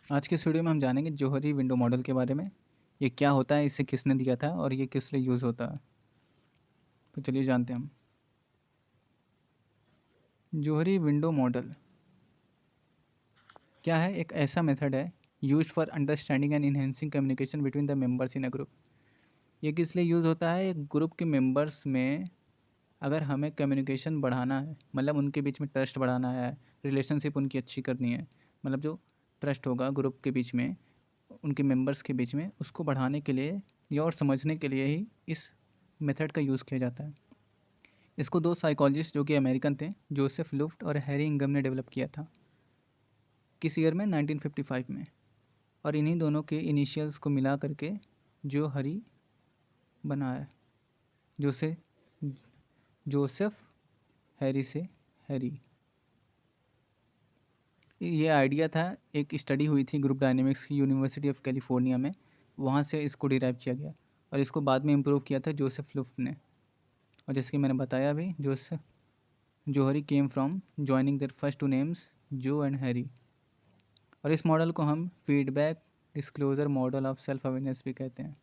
आज के इस वीडियो में हम जानेंगे जोहरी विंडो मॉडल के बारे में। ये क्या होता है, इसे किसने दिया था और ये किस लिए यूज़ होता है। तो चलिए जानते हैं हम। जोहरी विंडो मॉडल क्या है? एक ऐसा मेथड है used for understanding and enhancing communication between the members in a group. ये किस लिए यूज़ होता है? एक ग्रुप के मेंबर्स में अगर हमें कम्युनिकेशन बढ़ाना है, मतलब उनके बीच में ट्रस्ट बढ़ाना है, रिलेशनशिप उनकी अच्छी करनी है, मतलब जो ट्रस्ट होगा ग्रुप के बीच में, उनके मेंबर्स के बीच में, उसको बढ़ाने के लिए या और समझने के लिए ही इस मेथड का यूज़ किया जाता है। इसको दो साइकोलॉजिस्ट जो कि अमेरिकन थे, जोसेफ लुफ्ट और हैरी इंगम ने डेवलप किया था। किस ईयर में? 1955 में। और इन्हीं दोनों के इनिशियल्स को मिला करके जो हरी बना है। जोसे जोसेफ हैरी से हैरी। ये आइडिया था, एक स्टडी हुई थी ग्रुप डायनेमिक्स की यूनिवर्सिटी ऑफ कैलिफोर्निया में, वहाँ से इसको डिराइव किया गया और इसको बाद में इम्प्रूव किया था जोसेफ लुफ्ट ने। और जैसे कि मैंने बताया अभी, Joseph Johari came from joining their first two names Jo and Harry. और इस मॉडल को हम feedback disclosure model of self awareness भी कहते हैं।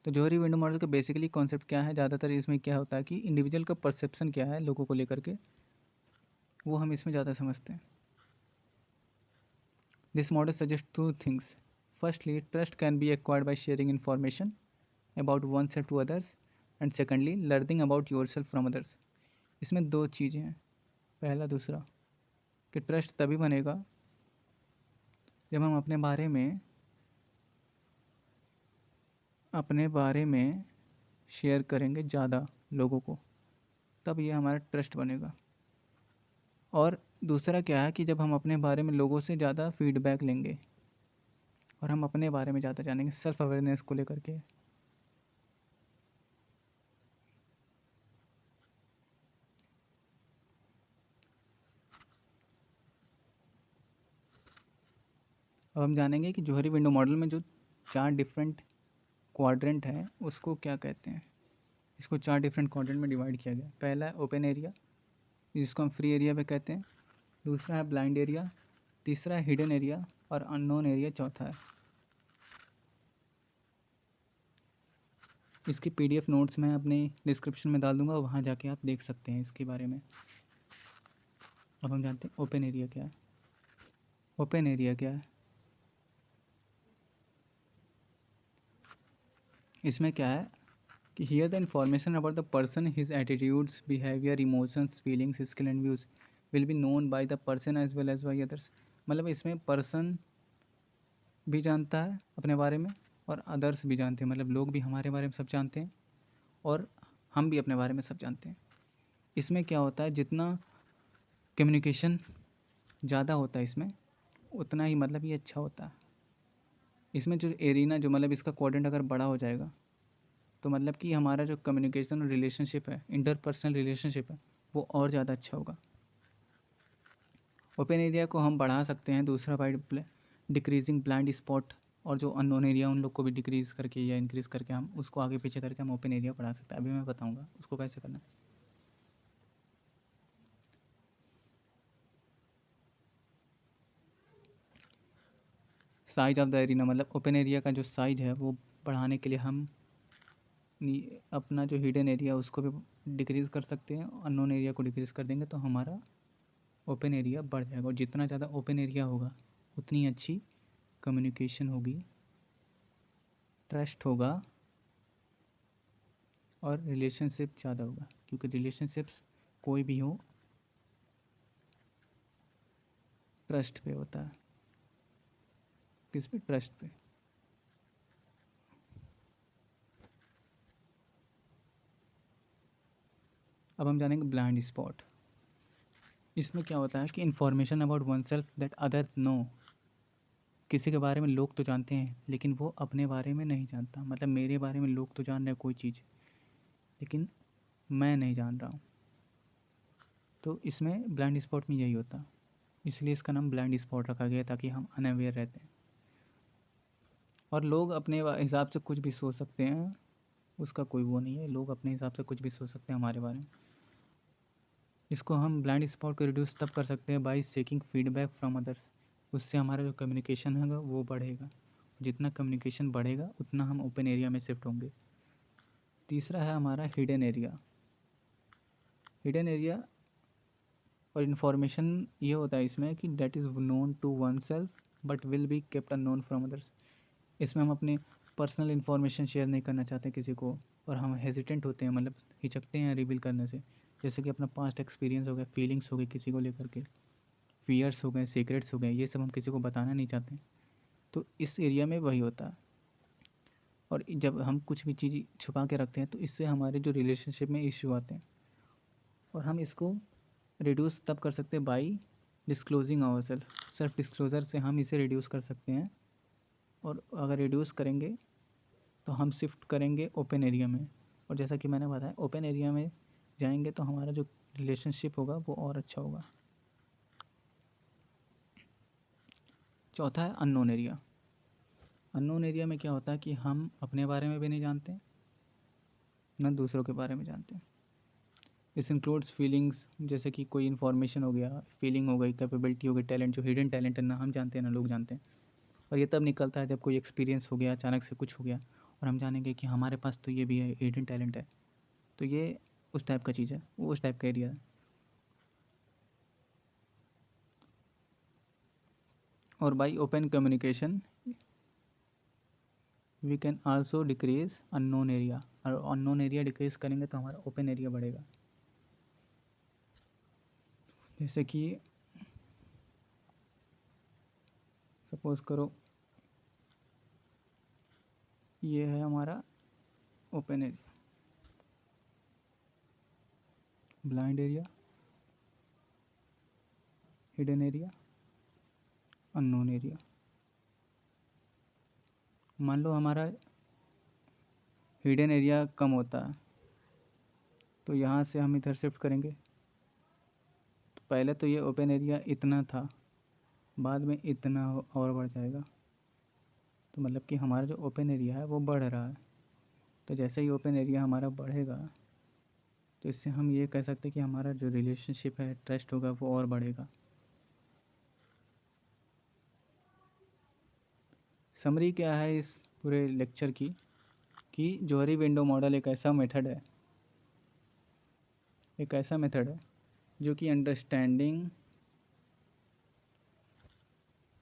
तो जोहरी विंडो मॉडल का बेसिकली कॉन्सेप्ट क्या है? ज़्यादातर इसमें क्या होता है कि इंडिविजुअल का परसेप्शन क्या है लोगों को लेकर के, वो हम इसमें ज़्यादा समझते हैं। This model suggest two things. Firstly, trust can be acquired by sharing information about oneself to others, and secondly learning about yourself from others. इसमें दो चीज़ें हैं, पहला दूसरा, कि ट्रस्ट तभी बनेगा जब हम अपने बारे में शेयर करेंगे ज़्यादा लोगों को, तब ये हमारा ट्रस्ट बनेगा। और दूसरा क्या है कि जब हम अपने बारे में लोगों से ज़्यादा फीडबैक लेंगे और हम अपने बारे में ज़्यादा जानेंगे, सेल्फ अवेयरनेस को लेकर के। अब हम जानेंगे कि जोहरी विंडो मॉडल में जो चार डिफरेंट क्वाड्रेंट हैं उसको क्या कहते हैं। इसको चार डिफरेंट क्वाड्रेंट में डिवाइड किया गया। पहला है ओपन एरिया, जिसको हम फ्री एरिया पे कहते हैं। दूसरा है ब्लाइंड एरिया, तीसरा है हिडन एरिया और अननोन एरिया चौथा है। इसकी पीडीएफ नोट्स मैं अपने डिस्क्रिप्शन में डाल दूंगा, वहाँ जाके आप देख सकते हैं इसके बारे में। अब हम जानते हैं ओपन एरिया क्या है। ओपन एरिया क्या है? इसमें क्या है कि here the information about the person, his attitudes, behaviour, emotions, feelings, skill and views will be known by the person as well as by others. मतलब इसमें पर्सन भी जानता है अपने बारे में और अदर्स भी जानते हैं, मतलब लोग भी हमारे बारे में सब जानते हैं और हम भी अपने बारे में सब जानते हैं। इसमें क्या होता है, जितना कम्युनिकेशन ज़्यादा होता है इसमें, उतना ही मतलब ये अच्छा होता है। इसमें जो एरिना, जो मतलब इसका क्वाड्रेंट अगर बड़ा हो जाएगा तो मतलब कि हमारा जो कम्युनिकेशन और रिलेशनशिप है, इंटरपर्सनल रिलेशनशिप है, वो और ज़्यादा अच्छा होगा। ओपन एरिया को हम बढ़ा सकते हैं दूसरा बाय डिक्रीजिंग ब्लाइंड स्पॉट, और जो अननोन एरिया उन लोग को भी डिक्रीज़ करके या इंक्रीज़ करके हम उसको आगे पीछे करके हम ओपन एरिया बढ़ा सकते हैं। अभी मैं बताऊँगा उसको कैसे करना है। साइज ऑफ द एरिना, मतलब ओपन एरिया का जो साइज़ है वो बढ़ाने के लिए हम अपना जो हिडन एरिया उसको भी डिक्रीज़ कर सकते हैं, अननोन एरिया को डिक्रीज़ कर देंगे तो हमारा ओपन एरिया बढ़ जाएगा। और जितना ज़्यादा ओपन एरिया होगा उतनी अच्छी कम्युनिकेशन होगी, ट्रस्ट होगा और रिलेशनशिप ज़्यादा होगा, क्योंकि रिलेशनशिप्स कोई भी हो ट्रस्ट पे होता है। किस पे? ट्रस्ट पे। अब हम जानेंगे ब्लाइंड स्पॉट। इसमें क्या होता है कि information about oneself that other know. किसी के बारे में लोग तो जानते हैं लेकिन वो अपने बारे में नहीं जानता। मतलब मेरे बारे में लोग तो जान रहे हैं कोई चीज़, लेकिन मैं नहीं जान रहा हूँ। तो इसमें ब्लाइंड स्पॉट में यही होता है, इसलिए इसका नाम ब्लाइंड स्पॉट रखा गया ताकि हम अनअवेयर रहते हैं। और लोग अपने हिसाब से कुछ भी सोच सकते हैं, उसका कोई वो नहीं है। लोग अपने हिसाब से कुछ भी सोच सकते हैं हमारे बारे में। इसको हम ब्लाइंड स्पॉट को रिड्यूस तब कर सकते हैं by seeking feedback from others. उससे हमारा जो कम्युनिकेशन होगा वो बढ़ेगा। जितना कम्युनिकेशन बढ़ेगा उतना हम ओपन एरिया में शिफ्ट होंगे। तीसरा है हमारा हिडन एरिया। हिडन एरिया और इन्फॉर्मेशन ये होता है इसमें कि that is known to oneself but will be kept unknown from others. इसमें हम अपने पर्सनल इन्फॉर्मेशन शेयर नहीं करना चाहते किसी को, और हम हेजिटेंट होते हैं, मतलब हिचकते हैं रिवील करने से। जैसे कि अपना पास्ट एक्सपीरियंस हो गया, फीलिंग्स हो गई किसी को लेकर के, फियर्स हो गए, सीक्रेट्स हो गए, ये सब हम किसी को बताना नहीं चाहते। तो इस एरिया में वही होता है। और जब हम कुछ भी चीज़ छुपा के रखते हैं तो इससे हमारे जो रिलेशनशिप में इश्यू आते हैं, और हम इसको रिड्यूस तब कर सकते हैं by disclosing ourself disclosure से हम इसे रिड्यूस कर सकते हैं। और अगर रिड्यूस करेंगे तो हम शिफ्ट करेंगे ओपन एरिया में। और जैसा कि मैंने बताया, ओपन एरिया में जाएंगे तो हमारा जो रिलेशनशिप होगा वो और अच्छा होगा। चौथा है अननोन एरिया। अननोन एरिया में क्या होता है कि हम अपने बारे में भी नहीं जानते, न दूसरों के बारे में जानते। दिस इंक्लूड्स फीलिंग्स, जैसे कि कोई इन्फॉर्मेशन हो गया, फीलिंग हो गई, कैपेबिलिटी हो गई, टैलेंट, जो हिडन टैलेंट है ना हम जानते हैं ना लोग जानते हैं। और ये तब निकलता है जब कोई एक्सपीरियंस हो गया, अचानक से कुछ हो गया और हम जानेंगे कि हमारे पास तो ये भी है, हिडन टैलेंट है। तो ये उस टाइप का चीज़ है, वो उस टाइप का एरिया है। और by open communication we can also decrease unknown area. और अननोन एरिया डिक्रीज करेंगे तो हमारा ओपन एरिया बढ़ेगा। जैसे कि सपोज करो ये है हमारा open area, blind area, hidden area, unknown area. मान लो हमारा हिडन एरिया कम होता है तो यहाँ से हम इधर शिफ्ट करेंगे। तो पहले तो ये ओपन एरिया इतना था, बाद में इतना और बढ़ जाएगा। तो मतलब कि हमारा जो ओपन एरिया है वो बढ़ रहा है। तो जैसे ही ओपन एरिया हमारा बढ़ेगा तो इससे हम ये कह सकते हैं कि हमारा जो रिलेशनशिप है, ट्रस्ट होगा, वो और बढ़ेगा। समरी क्या है इस पूरे लेक्चर की, कि जोहरी विंडो मॉडल एक ऐसा मेथड है जो कि अंडरस्टैंडिंग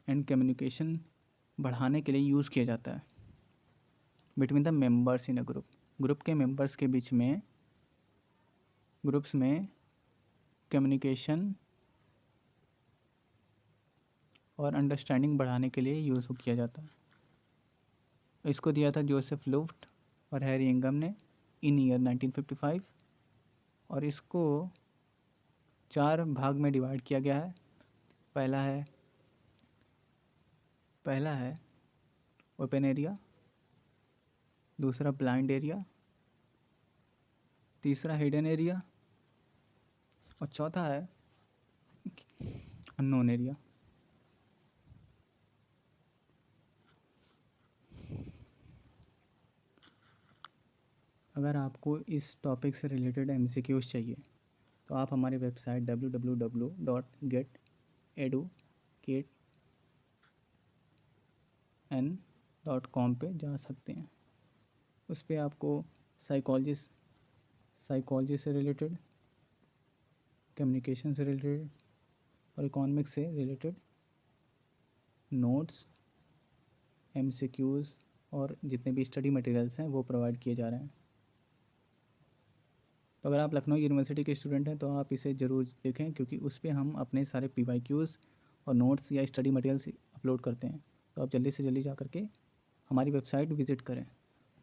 एंड कम्युनिकेशन बढ़ाने के लिए यूज़ किया जाता है between the members in a group के मेंबर्स के बीच में, ग्रुप्स में कम्युनिकेशन और अंडरस्टैंडिंग बढ़ाने के लिए यूज़ किया जाता है। इसको दिया था जोसेफ लुफ्ट और हैरी इंगम ने इन ईयर 1955। और इसको 4 भाग में डिवाइड किया गया है। पहला है ओपन एरिया, दूसरा ब्लाइंड एरिया, तीसरा हिडन एरिया और चौथा है अननोन एरिया। अगर आपको इस टॉपिक से रिलेटेड MCQs चाहिए तो आप हमारी वेबसाइट www.geteducatn.com पे जा सकते हैं। उस पर आपको साइकोलॉजी से रिलेटेड, कम्युनिकेशन से रिलेटेड और इकोनॉमिक्स से रिलेटेड नोट्स, MCQs और जितने भी स्टडी मटेरियल्स हैं वो प्रोवाइड किए जा रहे हैं। तो अगर आप लखनऊ यूनिवर्सिटी के स्टूडेंट हैं तो आप इसे ज़रूर देखें, क्योंकि उस पर हम अपने सारे PYQs और नोट्स या स्टडी मटेरियल्स अपलोड करते हैं। तो आप जल्दी से जल्दी जा करके हमारी वेबसाइट विज़िट करें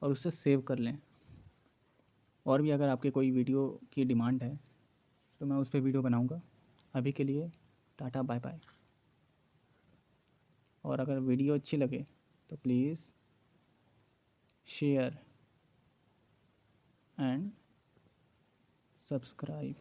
और उससे सेव कर लें। और भी अगर आपके कोई वीडियो की डिमांड है तो मैं उस पर वीडियो बनाऊँगा। अभी के लिए टाटा बाय बाय। और अगर वीडियो अच्छी लगे तो प्लीज़ शेयर एंड सब्सक्राइब।